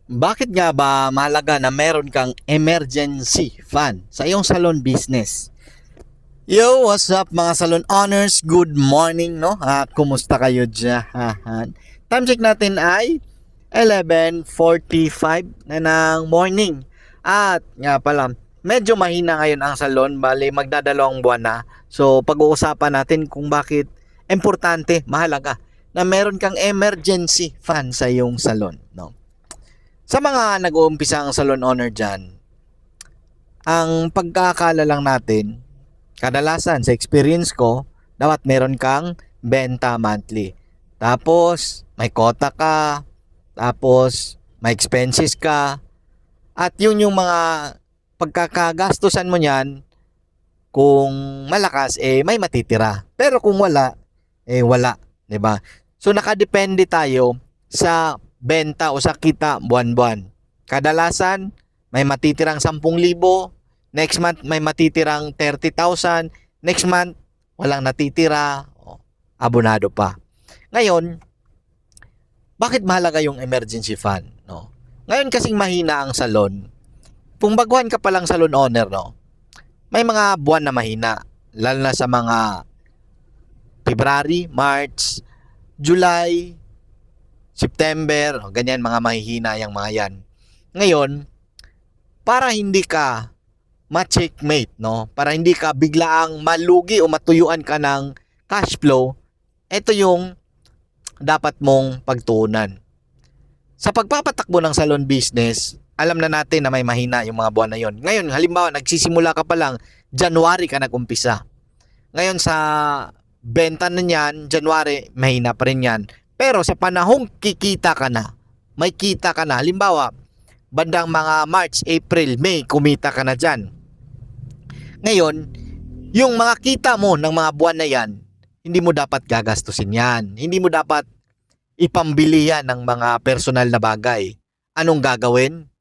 Bakit nga ba mahalaga na meron kang emergency fund sa iyong salon business? Yo, what's up mga salon owners? Good morning, no? Kumusta kayo dyan? Time check natin ay 11:45 na ng morning. At nga pala, medyo mahina ngayon ang salon, bali magdadalawang buwan na. So pag-uusapan natin kung bakit importante, mahalaga na meron kang emergency fund sa iyong salon, no? Sa mga nag-uumpisang salon owner dyan, ang pagkakala lang natin, kadalasan sa experience ko, dapat meron kang benta monthly. Tapos, may quota ka, tapos may expenses ka, at yun yung mga pagkakagastusan mo niyan, kung malakas, may matitira. Pero kung wala, wala. 'Di ba? So, nakadepende tayo sa benta o sa kita buwan-buwan. Kadalasan, may matitirang 10,000. Next month, may matitirang 30,000. Next month, walang natitira. Abonado pa. Ngayon, bakit mahalaga yung emergency fund? No? Ngayon kasing mahina ang salon. Kung baguhan ka palang salon owner, no? May mga buwan na mahina. Lalo na sa mga February, March, July, September, ganyan mga mahihina yung mga yan. Ngayon, para hindi ka ma-checkmate, no? Para hindi ka biglaang malugi o matuyuan ka ng cash flow, ito yung dapat mong pagtuunan. Sa pagpapatakbo ng salon business, alam na natin na may mahina yung mga buwan na yon. Ngayon, halimbawa, nagsisimula ka pa lang, January ka nag-umpisa. Ngayon sa benta na niyan, January, mahina pa rin yan. Pero sa panahong kikita ka na, may kita ka na, halimbawa, bandang mga March, April, May, kumita ka na dyan. Ngayon, yung mga kita mo ng mga buwan na yan, hindi mo dapat gagastusin yan. Hindi mo dapat ipambili yan ng mga personal na bagay. Anong gagawin?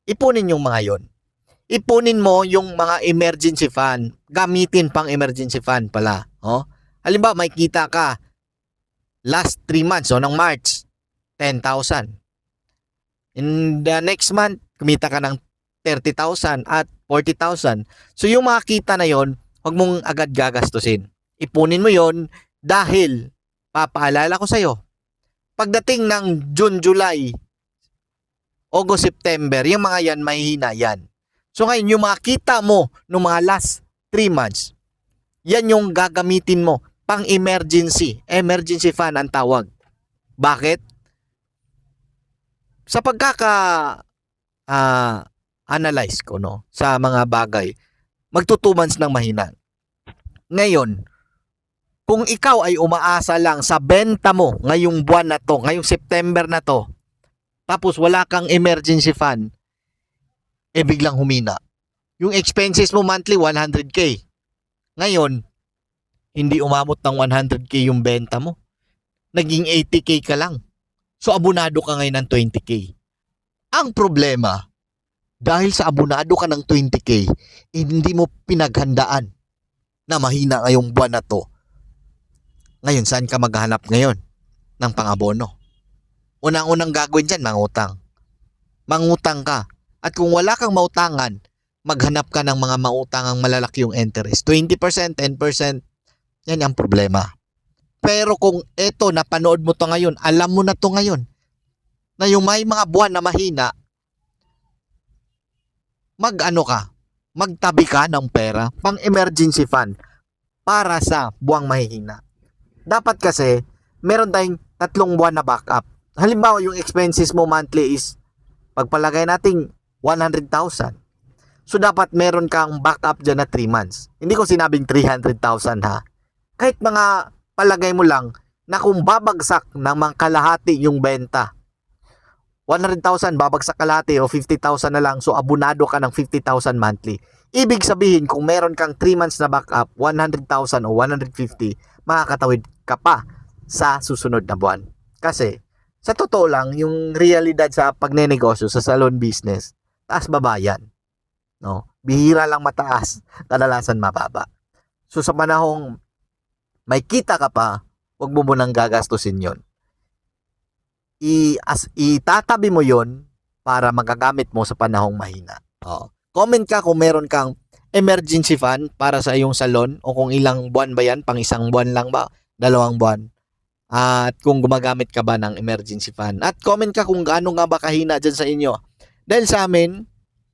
Ipunin yung mga yon. Ipunin mo yung mga emergency fund. Gamitin pang emergency fund pala. Oh? Halimbawa, may kita ka last 3 months, ng March, 10,000. In the next month, kumita ka ng 30,000 at 40,000. So yung mga kita na yon, huwag mong agad gagastusin. Ipunin mo yon dahil papaalala ko sa'yo, pagdating ng June, July, August, September, yung mga yan, mahihina yan. So ngayon, yung mga kita mo ng mga last 3 months, yan yung gagamitin mo pang emergency. Emergency fund ang tawag. Bakit? Sa analyze ko, no, sa mga bagay, magto 2 months ng mahina. Ngayon, kung ikaw ay umaasa lang sa benta mo ngayong buwan na to, ngayong September na to, tapos wala kang emergency fund, biglang humina. Yung expenses mo monthly, 100K. Ngayon, hindi umabot ng 100K yung benta mo. Naging 80K ka lang. So, abonado ka ngayon ng 20K. Ang problema, dahil sa abonado ka ng 20K, hindi mo pinaghandaan na mahina ngayong buwan na to. Ngayon, saan ka maghahanap ngayon ng pangabono? Unang-unang gagawin dyan, mangutang. Mangutang ka. At kung wala kang mautangan, maghanap ka ng mga mautangang malalaki yung interest. 20%, 10%, yan ang problema. Pero kung eto, napanood mo to ngayon, alam mo na to ngayon, na yung may mga buwan na mahina, magtabi ka ng pera pang emergency fund para sa buwang mahihina. Dapat kasi, meron tayong 3 buwan na backup. Halimbawa, yung expenses mo monthly is, pagpalagay natin, 100,000. So, dapat meron kang backup dyan na 3 months. Hindi ko sinabing 300,000 ha. Kahit mga palagay mo lang na kung babagsak ng mga kalahati yung benta, 100,000 babagsak kalahati o 50,000 na lang, so abonado ka ng 50,000 monthly. Ibig sabihin, kung meron kang 3 months na backup, 100,000 o 150, makakatawid ka pa sa susunod na buwan. Kasi, sa totoo lang, yung realidad sa pagnenegosyo sa salon business, taas baba yan. No? Bihira lang mataas, kadalasan mababa. So sa panahong may kita ka pa, huwag mo munang gagastusin yon. Itatabi mo yon para magagamit mo sa panahong mahina. Comment ka kung meron kang emergency fund para sa iyong salon o kung ilang buwan ba yan, pang isang buwan lang ba, 2 buwan. At kung gumagamit ka ba ng emergency fund. At comment ka kung gaano nga ba kahina dyan sa inyo. Dahil sa amin,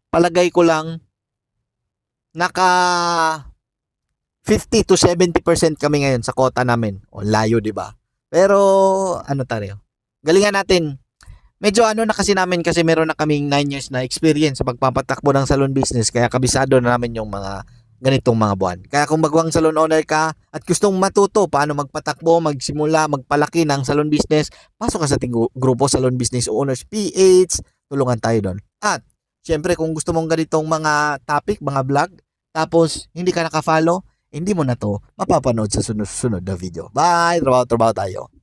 palagay ko lang naka 50 to 70% kami ngayon sa quota namin. O layo, 'di ba? Pero ano tayo? Galingan natin. Medyo ano na kasi namin kasi meron na kaming 9 years na experience sa pagpapatakbo ng salon business kaya kabisado na namin yung mga ganitong mga buwan. Kaya kung bagwang salon owner ka at gustong matuto paano magpatakbo, magsimula, magpalaki ng salon business, pasok ka sa ating grupo Salon Business Owners PH. Tulungan tayo doon. At syempre kung gusto mong ganitong mga topic, mga vlog, tapos hindi ka naka-follow, hindi mo na to mapapanood sa sunod-sunod na video. Bye! Trabaho tayo.